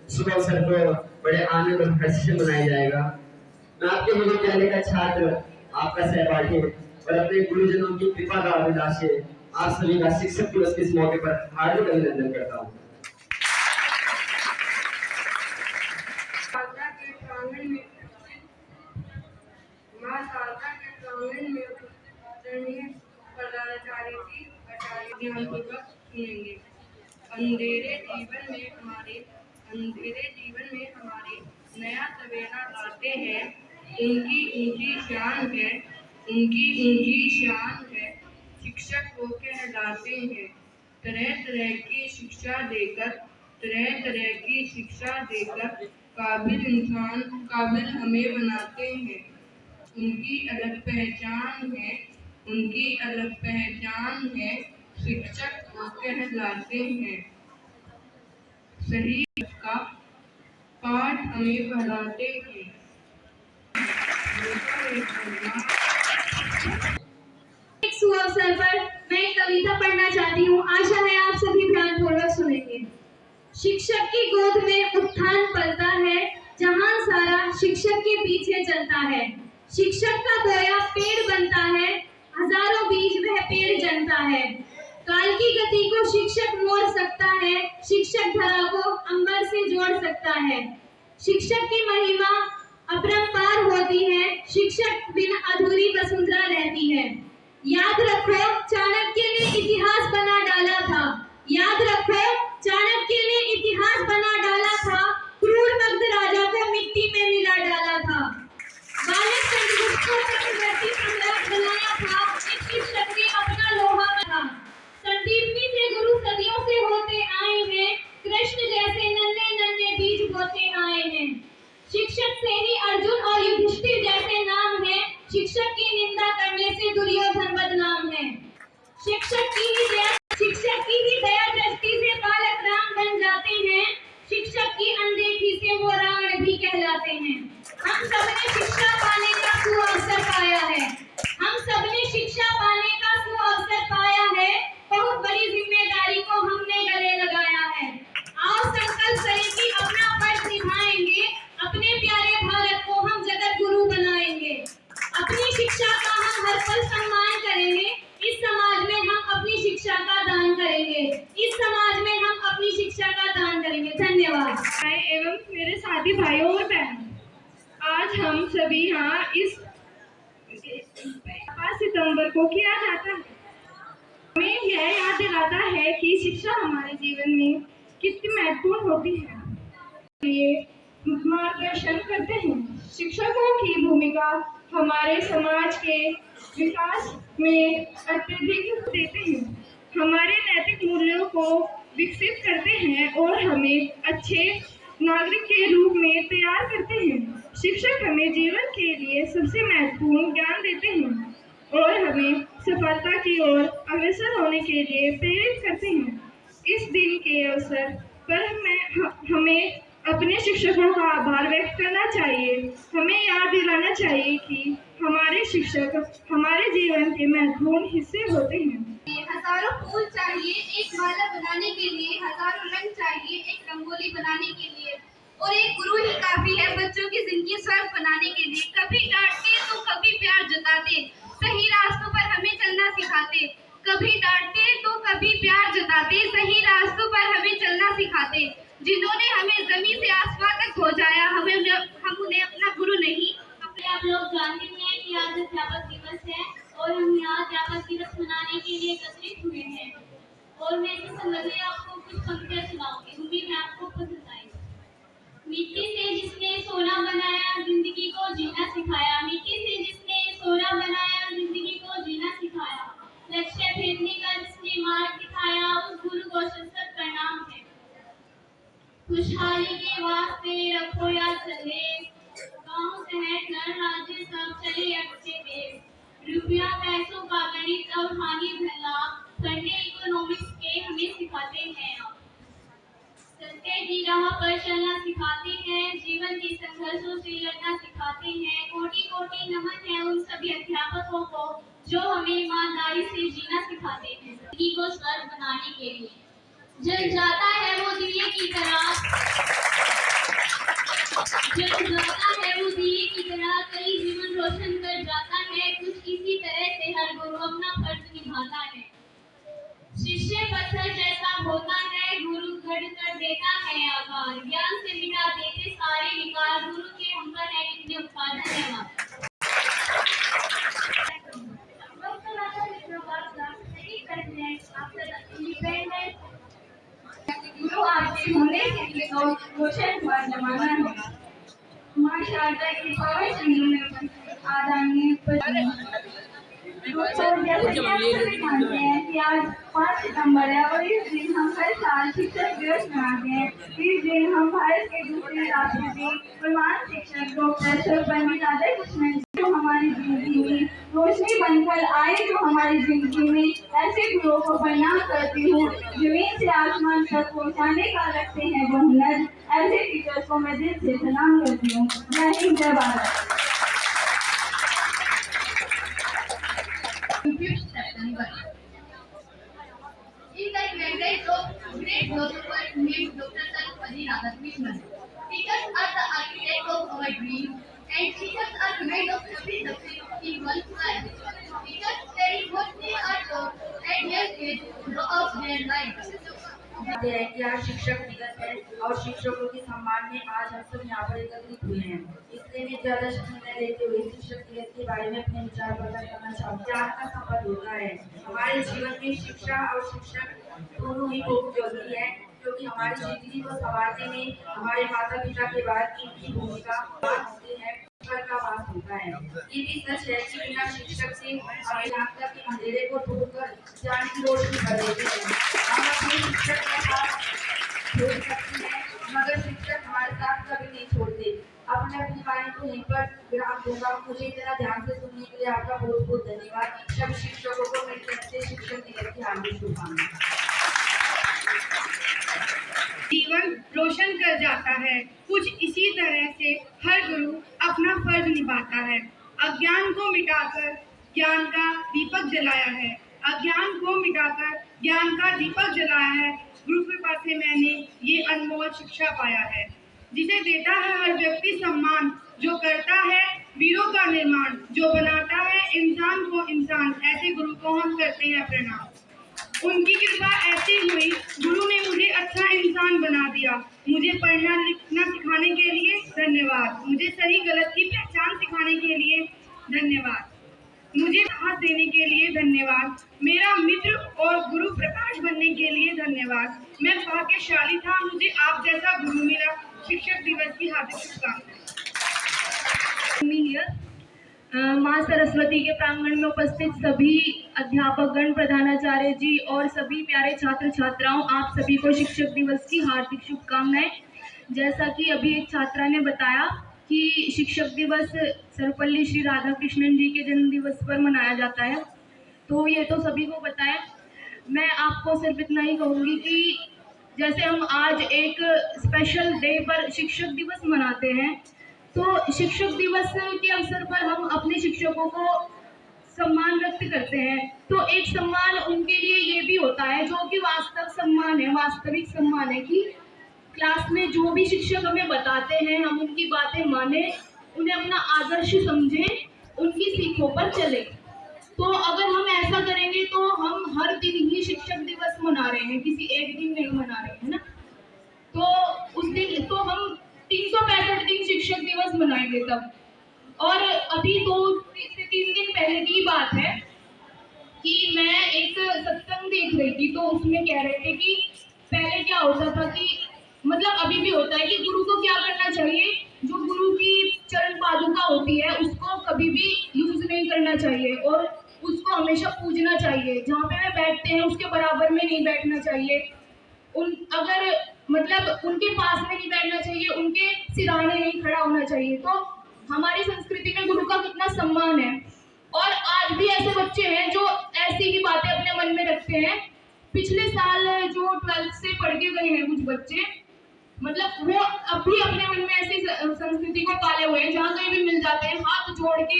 शुभ अवसर को बड़े आनंद और हर्ष से मनाया जाएगा। मैं आपके विद्यालय का छात्र, आपका सहपाठी और अपने गुरुजनों की कृपा का अभिलाषी आप सभी का शिक्षक दिवस के इस मौके पर हार्दिक अभिनंदन करता हूँ। अंधेरे जीवन में हमारे नया सवेरा लाते हैं। उनकी ऊंची शान है, शिक्षक को कहलाते हैं। तरह तरह की शिक्षा देकर काबिल हमें बनाते हैं। उनकी अलग पहचान है, शिक्षक को कहलाते हैं। सही का पाठ हमें पढ़ाते हैं। एक सुअवसर पर मैं एक कविता पढ़ना चाहती हूँ। आशा है आप सभी ध्यानपूर्वक सुनेंगे। शिक्षक की गोद में उत्थान पलता है, जहान सारा शिक्षक के पीछे चलता है। शिक्षक का बोया पेड़ बनता है, हजारों बीज वह पेड़ जनता है। काल की गति को शिक्षक मोड़ सकता है, शिक्षक धरा को अंबर से जोड़ सकता है। शिक्षक की महिमा अपरंपार होती है, शिक्षक बिन अधूरी वसुंधरा रहती है। याद रखो चाणक्य ने इतिहास बना डाला था, याद रखो चाणक्य ने इतिहास बना डाला था। क्रूर मगध राजा को मिट्टी में मिला डाला था। बालक चंद्रगुप्त को चक्रवर्ती सम्राट बनाया था, एक शिक्षक ने अपना लोहा बना। संदीपनी से गुरु सदियों से होते आए हैं, कृष्ण जैसे नन्हे नन्हे बीज बोते आए हैं। शिक्षक से ही अर्जुन और युधिष्ठिर जैसे नाम है, शिक्षक की निंदा करने से दुर्योधन बदनाम है। शिक्षक की ही दया दृष्टि से बालक राम बन जाते हैं, शिक्षक की अनदेखी से वो रावण भी कहलाते हैं। हम सबने शिक्षा पाने का सुअवसर पाया है, हम सबने शिक्षा पाने का सुअवसर पाया है। बहुत बड़ी जिम्मेदारी को हमने गले लगाया है। आओ संकल्प करें कि अपना फर्ज निभाएंगे, अपने प्यारे भारत को हम जगत गुरु बनाएंगे। अपनी शिक्षा का हम हर पल सम्मान करेंगे, इस समाज में हम अपनी शिक्षा का दान करेंगे, इस समाज में हम अपनी शिक्षा का दान करेंगे। धन्यवाद। एवं मेरे साथी भाइयों और बहनों, आज हम सभी यहाँ इस 5 सितंबर को किया जाता है, हमें यह याद दिलाता है कि शिक्षा हमारे जीवन में कितनी महत्वपूर्ण होती है। ये मार्गदर्शन करते हैं। शिक्षकों की भूमिका हमारे समाज के विकास में अत्यधिक देते हैं, हमारे नैतिक मूल्यों को विकसित करते हैं और हमें अच्छे नागरिक के रूप में तैयार करते हैं। शिक्षक हमें जीवन के लिए सबसे महत्वपूर्ण ज्ञान देते हैं और हमें सफलता की ओर अग्रसर होने के लिए प्रेरित करते हैं। इस दिन के अवसर पर हमें अपने शिक्षकों का आभार व्यक्त करना चाहिए। हमें याद दिलाना चाहिए कि हमारे शिक्षक हमारे जीवन के महत्वपूर्ण हिस्से होते हैं। हजारों फूल चाहिए एक माला बनाने के लिए, हजारों रंग चाहिए एक रंगोली बनाने के लिए, और एक गुरु ही काफी है बच्चों की जिंदगी स्वर्ग बनाने के लिए। कभी डांटते तो कभी प्यार जताते, सही रास्तों पर हमें चलना सिखाते। कभी डांटते तो कभी प्यार जताते, सही रास्तों पर हमें चलना सिखाते। जिन्होंने हमें जमीन से आसमान तक पहुंचाया, हम उन्हें अपना गुरु नहीं। आप लोग जानते हैं कि आज अध्यापक दिवस है और हम यहाँ अध्यापक दिवस मनाने के लिए एकत्रित हुए हैं। और मैं इस संबंध में आपको कुछ पंक्तियाँ सुनाऊंगी, उम्मीद है आपको पसंद आएगी। मिट्टी से जिसने सोना बनाया, जिंदगी को जीना सिखाया। मिट्टी से जिसने सोना बनाया, जिंदगी को जीना सिखाया। लक्ष्य भेदने का जिसने मार्ग दिखाया, उस गुरु को शत प्रणाम है। खुशहाली के वास्ते रखो याद संदेश, गाँव शहर नर राज्य सब चले अच्छे देश। रुपया पैसों का गणित और हानि धन लाभ, संडे इकोनॉमिक्स के हमें सिखाते हैं। सत्य की राह पर चलना सिखाते हैं, जीवन के संघर्षों से लड़ना सिखाते हैं। कोटि कोटि नमन है उन सभी अध्यापकों को जो हमें ईमानदारी से जीना सिखाते हैं, जिंदगी को स्वर्ग बनाने के लिए। जल जाता है वो दिए की तरह, जो गाता है वो दिए की तरह कई जीवन रोशन कर जाता है। कुछ इसी तरह से हर गुरु अपना फर्ज निभाता है। शिष्य पत्थर जैसा होता है, गुरु गढ़ कर देता है आकार। ज्ञान से मिटा देते सारे विकार, गुरु के हम पर है इतने उपकार। धन्यवाद। गुरु आपके होने के लिए तो रोशन हुआ जमाना है। माशाअल्लाह की पवित्र में आदरणीय जैसे कि आप सभी जानते हैं कि आज 5 सितंबर है और इस दिन हम हर साल शिक्षक दिवस मनाते हैं। इस दिन हम भारत के दूसरे राष्ट्रपति प्रमाण शिक्षक डॉक्टर सर्वपल्ली राधाकृष्णन जो हमारी जिंदगी में रोशनी बनकर आए, जो हमारी जिंदगी में ऐसे गुरुओं को प्रणाम करती हूँ जमीन से आसमान तक पहुँचाने का रखते हैं वो हुनर। ऐसे टीचर्स को मैं दिल से सलाम करती हूँ। जय हिंद, जय Bharat. 5th September. In that mandate of great philosopher named Dr. Sarvapalli Radhakrishnan. Teachers are the architect of our dreams, and teachers are made of every subject in one's life. Teachers study what they are taught and help it grow up their lives. जानते हैं कि आज शिक्षक दिवस है और शिक्षकों के सम्मान में आज हम सब यहाँ पर एकत्रित हुए हैं। इसलिए मैं ज्यादा समय लेते हुए शिक्षक दिवस के बारे में अपने विचार प्रकट करना चाहूँगी। ज्ञान का संबंध होता है हमारे जीवन में शिक्षा और शिक्षक दोनों ही बहुत जरूरी है, क्योंकि हमारी जिंदगी को संवारने में हमारे माता पिता के बाद इनकी भूमिका होती है, का वास होता है। ये भी सच है कि बिना शिक्षक से हमें यहाँ तक के अंधेरे को दूर कर ज्ञान की रोशनी कर देते हैं। हम अपने शिक्षक का साथ छोड़ सकते हैं, मगर शिक्षक हमारे साथ कभी नहीं छोड़ते। अपने अपनी वाणी को यहीं पर विराम दूंगा। मुझे इतना ध्यान से सुनने के लिए आपका बहुत बहुत धन्यवाद। सभी शिक्षकों को मेरी तरफ से शिक्षक दिवस की हार्दिक शुभकामनाएं। जीवन रोशन कर जाता है, कुछ इसी तरह से हर गुरु अपना फर्ज निभाता है। अज्ञान को मिटाकर ज्ञान का दीपक जलाया है। अज्ञान को मिटाकर ज्ञान का दीपक जलाया है। गुरु कृपा से मैंने ये अनमोल शिक्षा पाया है, जिसे देता है हर व्यक्ति सम्मान, जो करता है वीरों का निर्माण, जो बनाता है इंसान को इंसान। ऐसे गुरु को हम करते हैं प्रणाम। उनकी कृपा ऐसी हुई, गुरु ने मुझे अच्छा इंसान बना दिया। मुझे पढ़ना लिखना सिखाने के लिए धन्यवाद। मुझे सही गलत की पहचान सिखाने के लिए धन्यवाद। मुझे साथ देने के लिए धन्यवाद। मेरा मित्र और गुरु प्रकाश बनने के लिए धन्यवाद। मैं भाग्यशाली था, मुझे आप जैसा गुरु मिला। शिक्षक दिवस की हार्दिक शुभकामनाएं। माँ सरस्वती के प्रांगण में उपस्थित सभी अध्यापकगण, प्रधानाचार्य जी और सभी प्यारे छात्र छात्राओं, आप सभी को शिक्षक दिवस की हार्दिक शुभकामनाएं। जैसा कि अभी एक छात्रा ने बताया कि शिक्षक दिवस सर्वपल्ली श्री राधाकृष्णन जी के जन्म दिवस पर मनाया जाता है, तो ये तो सभी को पता है। मैं आपको सिर्फ इतना ही कहूँगी कि जैसे हम आज एक स्पेशल डे पर शिक्षक दिवस मनाते हैं, तो शिक्षक दिवस के अवसर पर हम अपने शिक्षकों को सम्मान व्यक्त करते हैं। तो एक सम्मान उनके लिए ये भी होता है जो कि वास्तव सम्मान है, वास्तविक सम्मान है कि क्लास में जो भी शिक्षक हमें बताते हैं हम उनकी बातें माने, उन्हें अपना आदर्श समझें, उनकी सीखों पर चले। तो अगर हम ऐसा करेंगे तो हम हर दिन ही शिक्षक दिवस मना रहे हैं, किसी एक दिन नहीं मना रहे हैं ना। तो उस दिन तो हम 365 दिन शिक्षक दिवस मनाएंगे तब। और अभी 2 से 3 दिन पहले की बात है कि मैं एक सत्संग देख रही थी, तो उसमें कह रहे थे कि पहले क्या होता था कि मतलब अभी भी होता है कि गुरु को क्या करना चाहिए, जो गुरु की चरण पादुका होती है उसको कभी भी यूज नहीं करना चाहिए और उसको हमेशा पूजना चाहिए। जहाँ पे वे बैठते हैं उसके बराबर में नहीं बैठना चाहिए, अगर मतलब उनके पास में नहीं बैठना चाहिए, उनके सिराने नहीं खड़ा होना चाहिए। तो हमारी संस्कृति में गुरु का कितना सम्मान है। और आज भी ऐसे बच्चे हैं जो ऐसी ही बातें अपने मन में रखते हैं। पिछले साल जो 12th से पढ़ के गए हैं कुछ बच्चे, मतलब वो अभी अपने मन में ऐसी संस्कृति को पाले हुए हैं, जहाँ कहीं भी मिल जाते हैं हाथ जोड़ के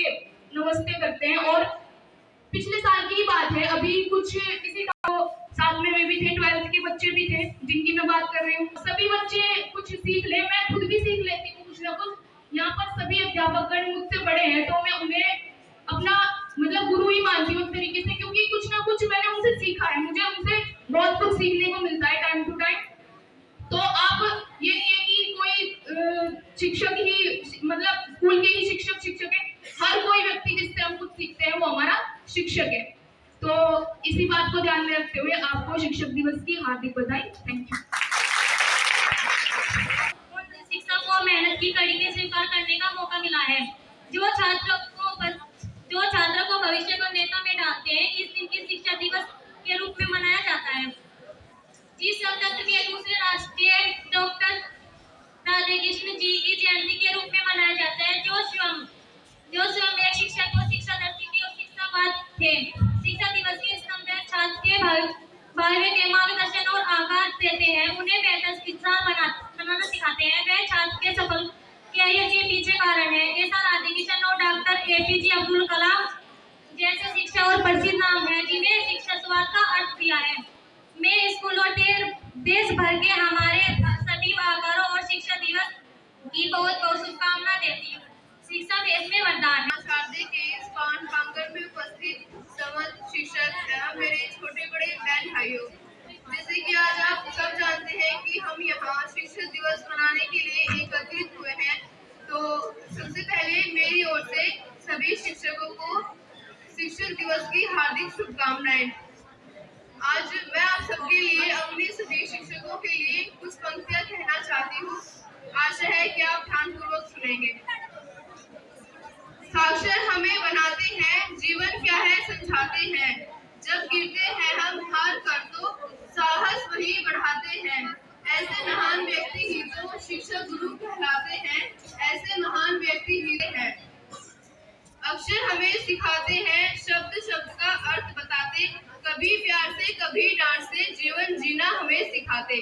नमस्ते करते हैं। और पिछले साल की बात है, अभी कुछ किसी का साथ में वे भी थे, 12th के बच्चे भी थे जिनकी मैं बात कर रही हूँ। सभी बच्चे कुछ सीख ले, मैं खुद भी सीख लेती हूँ कुछ ना कुछ। अध्यापकगण मुझसे बड़े हैं तो मैं उन्हें अपना मतलब गुरु ही मानती हूँ एक तरीके से, क्योंकि कुछ ना कुछ मैंने उनसे सीखा है, मुझे उनसे बहुत कुछ सीखने को मिलता है टाइम टू टाइम। तो आप ये नहीं है कि कोई शिक्षक ही मतलब स्कूल के ही शिक्षक है, हर कोई व्यक्ति जिससे हम कुछ सीखते हैं वो हमारा शिक्षक है। तो इसी बात को ध्यान में रखते हुए आपको शिक्षक दिवस की हार्दिक बधाई। Thank you. शिक्षक को मेहनत की कड़ी के स्वीकार करने का मौका मिला है, जो छात्र को भविष्य को नेता में डालते हैं। इस दिन की शिक्षा दिवस के रूप में मनाया जाता है। जिस गणतंत्र के दूसरे राष्ट्रीय डॉक्टर राधाकृष्ण जी की जयंती के रूप में मनाया जाता है, जो स्वयं एक शिक्षक को शिक्षा दर्शी और शिक्षावाद थे। शिक्षा दिवस के स्तंभ छात्र के भावी के मार्गदर्शन और आगाज देते हैं, उन्हें बेहतर शिक्षा बनाना सिखाते हैं। वह छात्र के सफल कैरियर के पीछे कारण है। ऐसा राधाकृष्ण और डॉक्टर APJ अब्दुल कलाम जैसे शिक्षा और प्रसिद्ध नाम है जिन्हें शिक्षावाद का अर्थ दिया है। मैं स्कूल और देश भर के हमारे सभी वाहकारों और शिक्षा दिवस की बहुत बहुत शुभकामना देती हूँ। शिक्षा देश में वरदान है। शादी के इस पावन प्रांगण में उपस्थित समस्त शिक्षक एवं मेरे छोटे बड़े बहन भाइयों, जैसे कि आज आप सब जानते हैं कि हम यहाँ शिक्षक दिवस मनाने के लिए एकत्रित हुए हैं, तो सबसे पहले मेरी ओर से सभी शिक्षकों को शिक्षक दिवस की हार्दिक शुभकामनाएं। आज मैं आप सबके लिए अपने सभी शिक्षकों के लिए कुछ पंक्तियां कहना चाहती हूँ। आशा है कि आप ध्यानपूर्वक सुनेंगे। साक्षर हमें बनाते हैं, जीवन क्या है समझाते हैं। जब गिरते हैं हम हार कर तो साहस वही बढ़ाते हैं। ऐसे महान व्यक्ति ही तो शिक्षक गुरु कहलाते हैं। ऐसे महान व्यक्ति ही हैं। अक्षर हमें सिखाते हैं, शब्द शब्द का अर्थ बताते, कभी प्यार से कभी डांट से जीवन जीना हमें सिखाते।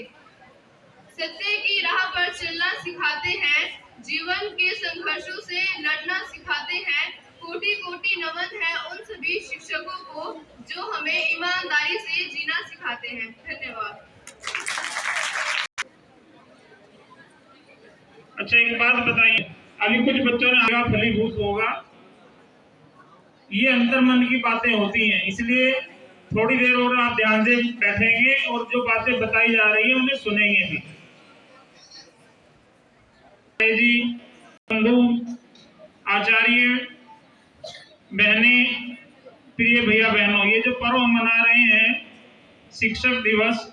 सत्य की राह पर चलना सिखाते हैं, जीवन के संघर्षों से लड़ना सिखाते हैं। कोटि कोटि नमन है उन सभी शिक्षकों को जो हमें ईमानदारी से जीना सिखाते हैं। धन्यवाद। अच्छा, एक बात बताइए, अभी कुछ बच्चों ने आगे फलीभूत होगा, ये अंतर्मन की बातें होती हैं, इसलिए थोड़ी देर और आप ध्यान से बैठेंगे और जो बातें बताई जा रही है उन्हें सुनेंगे भी। जी, बंधु, आचार्य, बहने, प्रिय भैया बहनों, ये जो पर्व हम मना रहे हैं शिक्षक दिवस,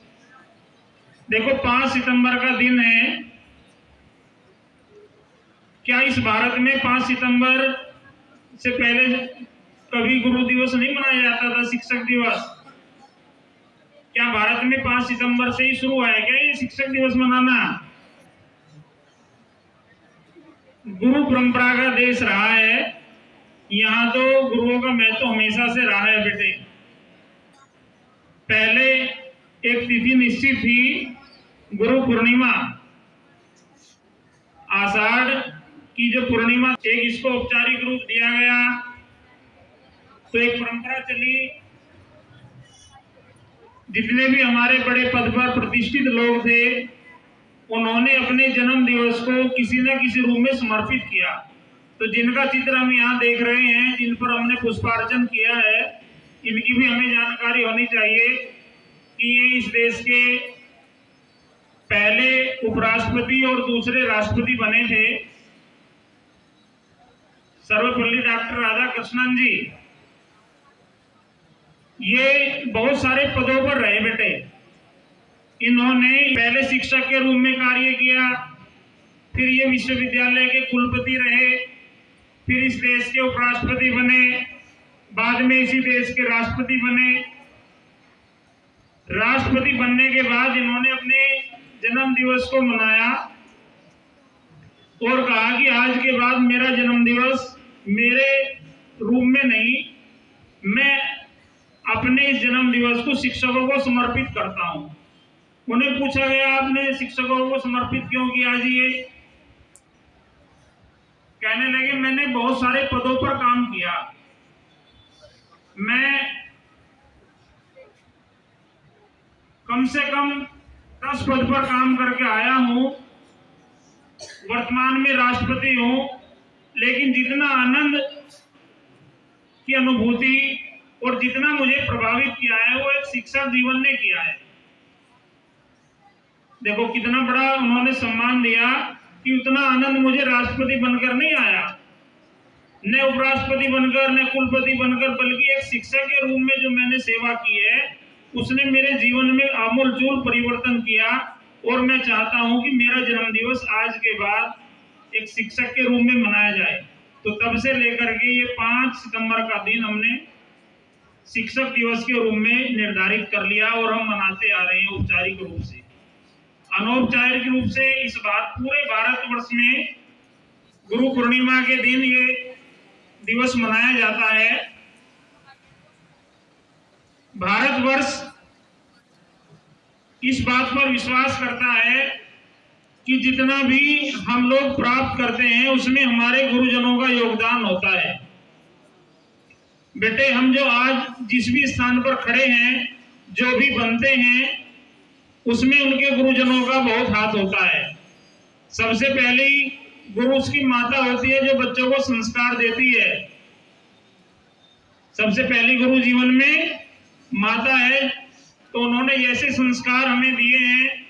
देखो 5 सितंबर का दिन है। क्या इस भारत में 5 सितंबर से पहले कभी गुरु दिवस नहीं मनाया जाता था? शिक्षक दिवस क्या भारत में 5 सितंबर से ही शुरू है क्या ये शिक्षक दिवस मनाना? गुरु परंपरा का देश रहा है, यहाँ तो गुरुओं का महत्व हमेशा से रहा है बेटे। पहले एक तिथि निश्चित थी, गुरु पूर्णिमा, आषाढ़ की जो पूर्णिमा, एक इसको औपचारिक रूप दिया गया, तो एक परंपरा चली। जितने भी हमारे बड़े पद पर प्रतिष्ठित लोग थे, उन्होंने अपने जन्म दिवस को किसी न किसी रूप में समर्पित किया। तो जिनका चित्र हम यहाँ देख रहे हैं, जिन पर हमने पुष्पार्चन किया है, इनकी भी हमें जानकारी होनी चाहिए कि ये इस देश के पहले उपराष्ट्रपति और दूसरे राष्ट्रपति बने थे। सर्वपल्ली डॉक्टर राधाकृष्णन जी, ये बहुत सारे पदों पर रहे बेटे। इन्होंने पहले शिक्षक के रूप में कार्य किया, फिर ये विश्वविद्यालय के कुलपति रहे, फिर इस देश के उपराष्ट्रपति बने, बाद में इसी देश के राष्ट्रपति बने। राष्ट्रपति बनने के बाद इन्होंने अपने जन्म दिवस को मनाया और कहा कि आज के बाद मेरा जन्म दिवस मेरे रूप में नहीं, मैं अपने इस जन्म दिवस को शिक्षकों को समर्पित करता हूं। उन्हें पूछा गया, आपने शिक्षकों को समर्पित क्यों किया जी? ये कहने लगे, मैंने बहुत सारे पदों पर काम किया, मैं कम से कम 10 पद पर काम करके आया हूं, वर्तमान में राष्ट्रपति हूं, लेकिन जितना आनंद की अनुभूति और जितना मुझे प्रभावित किया है वो एक शिक्षक जीवन ने किया है। देखो कितना बड़ा उन्होंने सम्मान दिया कि उतना आनंद मुझे राष्ट्रपति बनकर नहीं आया, न उपराष्ट्रपति बनकर, न कुलपति बनकर, बल्कि एक शिक्षक के रूप में जो मैंने सेवा की है उसने मेरे जीवन में आमूलचूल परिवर्तन किया। और मैं चाहता हूं कि मेरा जन्मदिवस आज के बाद एक शिक्षक के रूप में मनाया जाए। तो तब से लेकर के ये 5 सितंबर का दिन हमने शिक्षक दिवस के रूप में निर्धारित कर लिया और हम मनाते आ रहे हैं औपचारिक रूप से। अनौपचारिक रूप से इस बार पूरे भारतवर्ष में गुरु पूर्णिमा के दिन ये दिवस मनाया जाता है। भारतवर्ष इस बात पर विश्वास करता है कि जितना भी हम लोग प्राप्त करते हैं उसमें हमारे गुरुजनों का योगदान होता है। बेटे, हम जो आज जिस भी स्थान पर खड़े हैं, जो भी बनते हैं, उसमें उनके गुरुजनों का बहुत हाथ होता है। सबसे पहली गुरु उसकी माता होती है जो बच्चों को संस्कार देती है। सबसे पहली गुरु जीवन में माता है, तो उन्होंने जैसे संस्कार हमें दिए हैं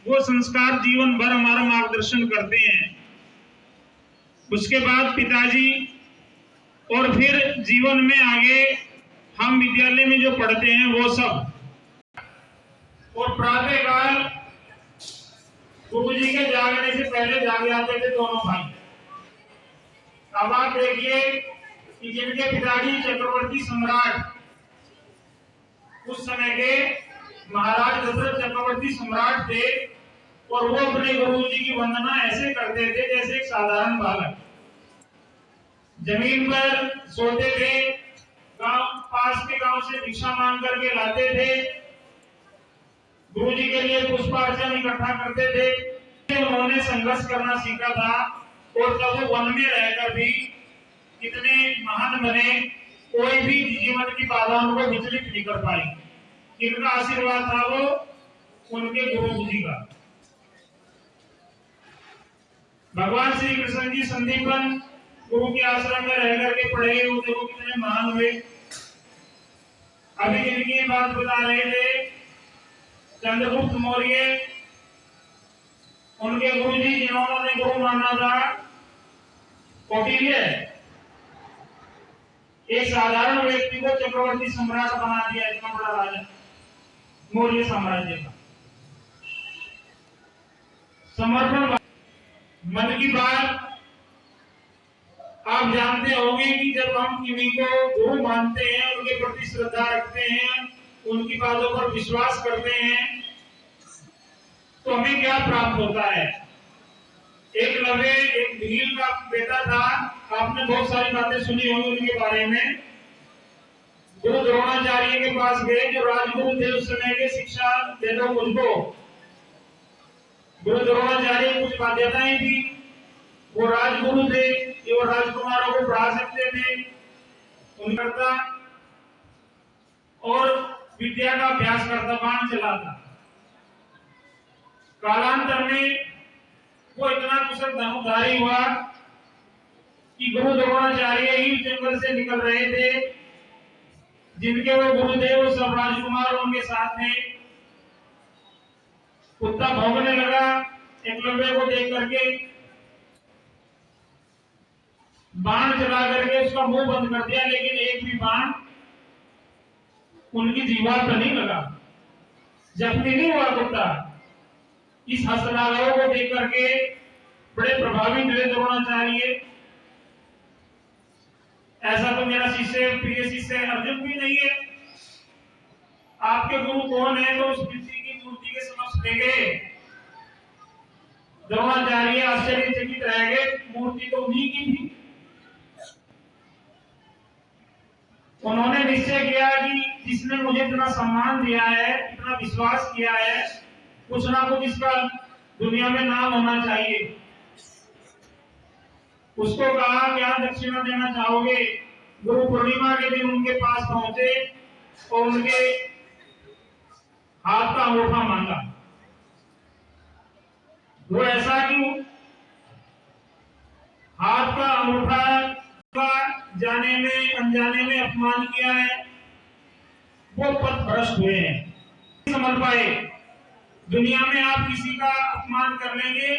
वो संस्कार जीवन भर हमारा मार्गदर्शन करते हैं। उसके बाद पिताजी, और फिर जीवन में आगे हम विद्यालय में जो पढ़ते हैं वो सब। और प्रातः काल गुरुजी के जागने से पहले जाग जाते थे दोनों भाई। अब आप देखिए कि जिनके पिताजी चक्रवर्ती सम्राट, उस समय के महाराज दशरथ चक्रवर्ती सम्राट थे, और वो अपने गुरुजी की वंदना ऐसे करते थे जैसे एक साधारण बालक। जमीन पर सोते थे, पास के गांव से भिक्षा मांग करके लाते थे, गुरुजी के लिए पुष्पार्चन इकट्ठा करते थे। उन्होंने संघर्ष करना सीखा था और तब वो वन में रहकर भी कितने महान बने, कोई भी जीवन की बाधाओं को विचलित नहीं कर पाई। इनका आशीर्वाद था वो उनके गुरु जी का। भगवान श्री कृष्ण जी संदीपन गुरु के आश्रम में रह करके पढ़े, वो देखो कितने महान हुए। अभी जिनकी बात बता रहे थे चंद्रगुप्त मौर्य, उनके गुरुजी जिन्होंने गुरु माना था कौटिल्य, एक साधारण व्यक्ति को चक्रवर्ती सम्राट बना दिया, इतना बड़ा राजा मौर्य साम्राज्य का। समर्पण। मन की बात आप जानते होंगे कि जब हम किसी को गुरु मानते हैं, उनके प्रति श्रद्धा रखते हैं, उनकी बातों पर विश्वास करते हैं, तो हमें क्या प्राप्त होता है। एक लवे, एक भील का बेटा था, आपने बहुत सारी बातें सुनी होंगी उनके बारे में। गुरु द्रोणाचार्य के पास गए, जो राजगुरु थे उस समय के, शिक्षा दे दो मुझको। गुरु द्रोणाचार्य कुछ बाध्यताएं थी, वो राजगुरु थे, वो राजकुमारों को पढ़ा सकते थे, उनका और विद्या का अभ्यास करता, बाण चलाता। कालांतर में वो इतना कुशल धनुर्धारी हुआ कि गुरु द्रोणाचार्य ही जंगल से निकल रहे थे, जिनके वो गुरु थे वो सब राजकुमार उनके साथ थे। कुत्ता भौंकने लगा एकलव्य को देख करके, बाण चला करके उसका मुंह बंद कर दिया, लेकिन एक भी बाण उनकी जीवा पर नहीं लगा, जख्मी नहीं हुआ कुत्ता। इस हस्तलाघव को देख करके बड़े प्रभावित हुए द्रोणाचार्य। ऐसा तो मेरा शिष्य, प्रिय शिष्य अर्जुन भी नहीं है। आपके गुरु कौन है? तो उस किसी की मूर्ति के समक्ष ले गए। द्रोणाचार्य आश्चर्यचकित रह गए, मूर्ति तो उन्हीं की थी। उन्होंने निश्चय किया कि जिसने मुझे इतना सम्मान दिया है, इतना विश्वास किया है, कुछ ना कुछ इसका दुनिया में नाम होना चाहिए। उसको कहा क्या दक्षिणा देना चाहोगे? गुरु पूर्णिमा के दिन उनके पास पहुंचे और उनके हाथ का अंगूठा मांगा। वो ऐसा क्यों? हाथ का अनूठा जाने में अनजाने में अपमान किया है, वो पथ भ्रष्ट हुए हैं, समझ पाए। दुनिया में आप किसी का अपमान कर लेंगे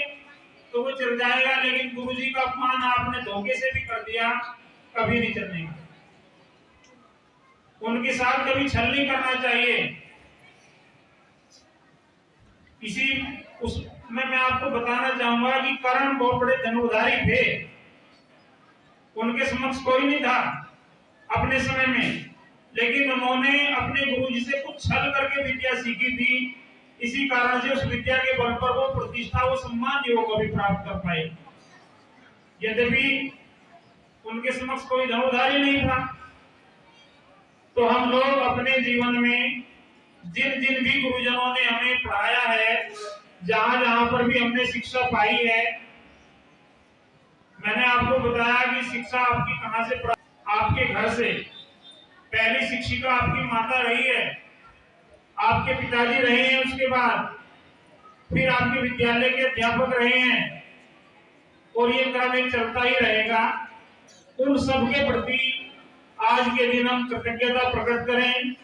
तो वो चल जाएगा, लेकिन गुरु जी का अपमान आपने धोखे से भी कर दिया, कभी नहीं चलेगा। उनके साथ कभी छल नहीं करना चाहिए। इसी उसमें मैं आपको बताना चाहूंगा कि कर्ण बहुत बड़े धनुर्धारी थे, उनके समक्ष कोई नहीं था अपने समय में, लेकिन उन्होंने अपने गुरु जी से कुछ छल करके विद्या सीखी थी। इसी कारण से उस विद्या के बल पर वो प्रतिष्ठा, वो सम्मान जीवों को भी प्राप्त कर पाए, यद्यपि उनके समक्ष कोई धनुर्धारी नहीं था। तो हम लोग अपने जीवन में जिन जिन भी गुरुजनों ने हमें पढ़ाया है, जहां जहां पर भी हमने शिक्षा पाई है, मैंने आपको बताया कि शिक्षा आपकी कहां से प्राप्त, आपके घर से। पहली शिक्षिका आपकी माता रही है, आपके पिताजी रहे हैं, उसके बाद फिर आपके विद्यालय के अध्यापक रहे हैं, और ये क्रम एक चलता ही रहेगा। उन सब के प्रति आज के दिन हम कृतज्ञता प्रकट करें।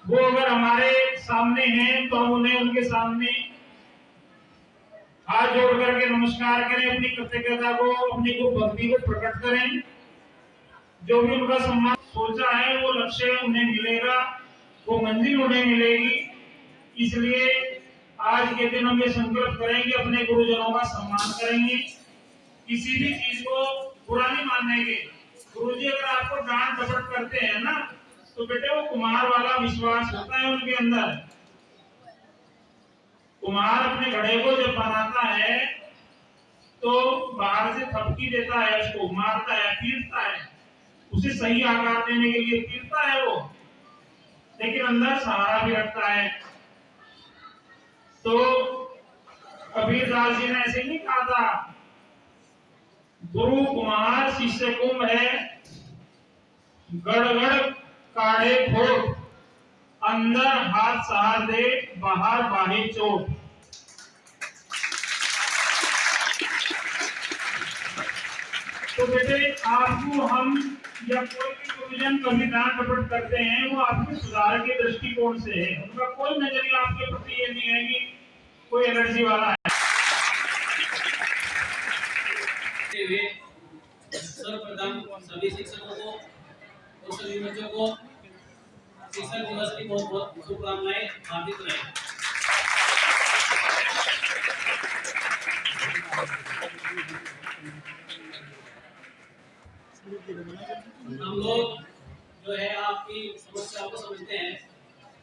वो अगर हमारे सामने हैं तो हम उन्हें उनके सामने हाथ जोड़ करके नमस्कार करें, अपनी कृतज्ञता को, अपनी गुरु भक्ति को प्रकट करें। जो भी उनका सम्मान सोचा है वो लक्ष्य उन्हें मिलेगा, वो मंजिल उन्हें मिलेगी। इसलिए आज के दिन हम ये संकल्प करेंगे, अपने गुरुजनों का सम्मान करेंगे, किसी भी चीज को बुरा नहीं मानेंगे। गुरुजी अगर आपको डांट डपट करते हैं ना, तो बेटे वो कुम्हार वाला विश्वास होता है उनके अंदर। कुम्हार अपने घड़े को जब बनाता है तो बाहर से थपकी देता है, उसको मारता है, पीटता है, उसे सही आकार देने के लिए पीटता है वो, लेकिन अंदर सहारा भी रखता है। तो कबीरदास जी ने ऐसे नहीं कहा था, गुरु कुम्हार शिष्य कुंभ है, गड़गड़ काढ़े फोट, अंदर हाथ सहार दे, बाहर बाहे चोट। तो बेटे आपको हम या कोई भी गुरुजन कभी डांट डपट करते हैं, वो आपके सुधार के दृष्टिकोण से है, उनका कोई नजरिया आपके प्रति ये नहीं है कि कोई एलर्जी वाला है। सर्वप्रथम सभी शिक्षकों को और सभी बच्चों को शिक्षक दिवस की बहुत बहुत शुभकामनाएं, हार्दिक बधाई। हम लोग जो है आपकी समस्या को समझते हैं।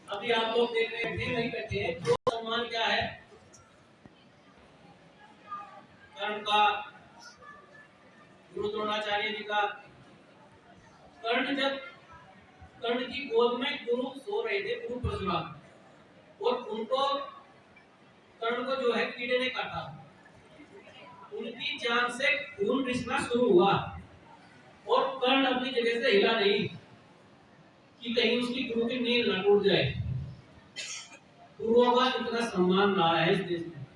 अभी आप लोग देख रहे हैं वही बैठे हैं, जो सम्मान क्या है कर्ण का, गुरु द्रोणाचार्य जी का। कर्ण की गोद में गुरु सो रहे थे, गुरु परशुराम, और उनको कर्ण को जो है कीड़े ने काटा, उनकी जान से खून रिसना शुरू हुआ, और कर्ण अपनी जगह से हिला नहीं कि कहीं उसकी गुरु की नींद न टूट जाए। गुरुओं का इतना सम्मान रहा है इस देश में,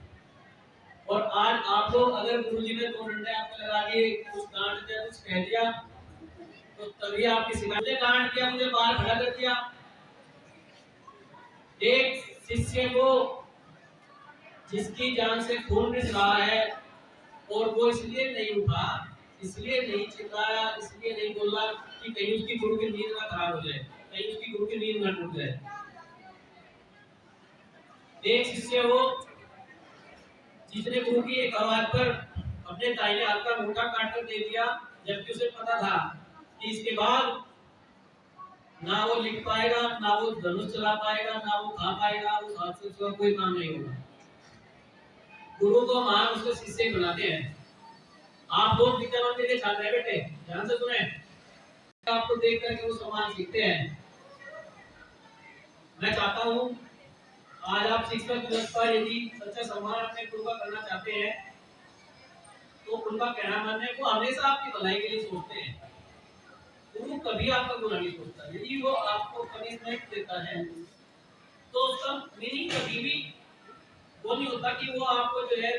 और आज आप लोग अगर गुरुजी ने 2 घंटे आपको लगा के कुछ डांट दिया, कुछ कह दिया, तो तभी आपकी शिकायत, मुझे डांट दिया, मुझे बाहर खड़ा कर दिया। एक शिष्य को जिसकी जान से खून रिस रहा है, और वो इसलिए नहीं उठा, इसलिए नहीं चिल्लाया, इसलिए नहीं बोला कि कहीं उसकी गुरु की नींद ना खराब हो जाए, कहीं उसकी गुरु की नींद ना टूट जाए। एक शिष्य हो जिसने गुरु की एक आवाज पर अपने दाहिने हाथ का अंगूठा काट कर दे दिया, जबकि उसे पता था कि इसके बाद ना वो लिख पाएगा, ना वो धनुष चला पाएगा, ना वो खा पाएगा, उस हाथ से उसका कोई काम नहीं होगा। गुरु को महान उसके शिष्य बनाते हैं। आप लोग विद्या मंदिर के छात्र हैं बेटे, ध्यान से सुने, आपको देख करके वो सम्मान सीखते हैं। मैं चाहता हूँ आज आप शिक्षक दिवस पर यदि सच्चा सम्मान अपने गुरु का करना चाहते हैं, तो उनका कहना मानने को हमेशा आपकी भलाई के लिए सोचते हैं। गुरु कभी आपका बुरा नहीं सोचता। यदि वो आपको पनिशमेंट देता है तो उसका मीनिंग कभी भी वो नहीं होता कि वो आपको जो है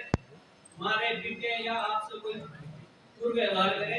मारे पीटे या आपसे कोई दुर्व्यवहार करे।